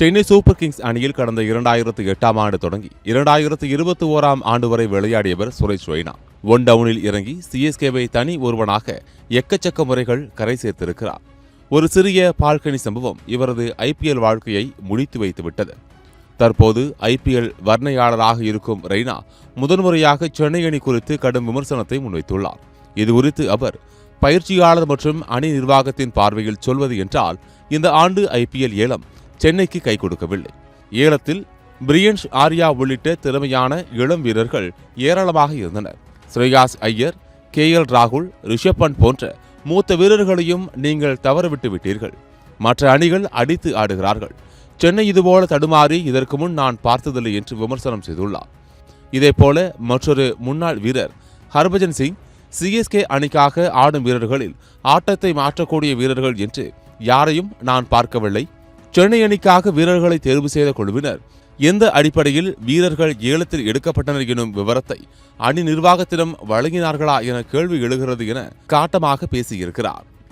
Chennai super Kings அணியில் கடந்த 2008ஆம் ஆண்டு தொடங்கி 2021ஆம் ஆண்டு வரை விளையாடியவர் சுரேஷ் ரெய்னா. ஒன் டவுனில் இறங்கி சிஎஸ்கேவை தனி ஒருவனாக எக்கச்சக்க முறைகள் கரை சேர்த்திருக்கிறார். ஒரு சிறிய பால்கனி சம்பவம் இவரது ஐபிஎல் வாழ்க்கையை முடித்து வைத்துவிட்டது. தற்போது ஐபிஎல் வர்ணையாளராக இருக்கும் ரெய்னா முதன்முறையாக சென்னை அணி குறித்து கடும் விமர்சனத்தை முன்வைத்துள்ளார். இதுகுறித்து அவர், பயிற்சியாளர் மற்றும் அணி நிர்வாகத்தின் பார்வையில் சொல்வது என்றால், இந்த ஆண்டு ஐபிஎல் ஏலம் சென்னைக்கு கை கொடுக்கவில்லை. ஏலத்தில் பிரியன்ஸ் ஆர்யா உள்ளிட்ட திறமையான இளம் வீரர்கள் ஏராளமாக இருந்தனர். ஸ்ரேயாஸ் ஐயர், KL ராகுல், ரிஷப் பண்ட் போன்ற மூத்த வீரர்களையும் நீங்கள் தவறவிட்டு விட்டீர்கள். மற்ற அணிகள் அடித்து ஆடுகிறார்கள். சென்னை இதுபோல தடுமாறி இதற்கு முன் நான் பார்த்ததில்லை என்று விமர்சனம் செய்துள்ளார். இதேபோல மற்றொரு முன்னாள் வீரர் ஹர்பஜன் சிங், சிஎஸ்கே அணிக்காக ஆடும் வீரர்களில் ஆட்டத்தை மாற்றக்கூடிய வீரர்கள் என்று யாரையும் நான் பார்க்கவில்லை. சென்னை அணிக்காக வீரர்களை தேர்வு செய்த குழுவினர் எந்த அடிப்படையில் வீரர்கள் ஏலத்தில் எடுக்கப்பட்டனர் எனும் விவரத்தை அணி நிர்வாகத்திடம் வழங்கினார்களா என கேள்வி எழுகிறது என காட்டமாக பேசியிருக்கிறார்.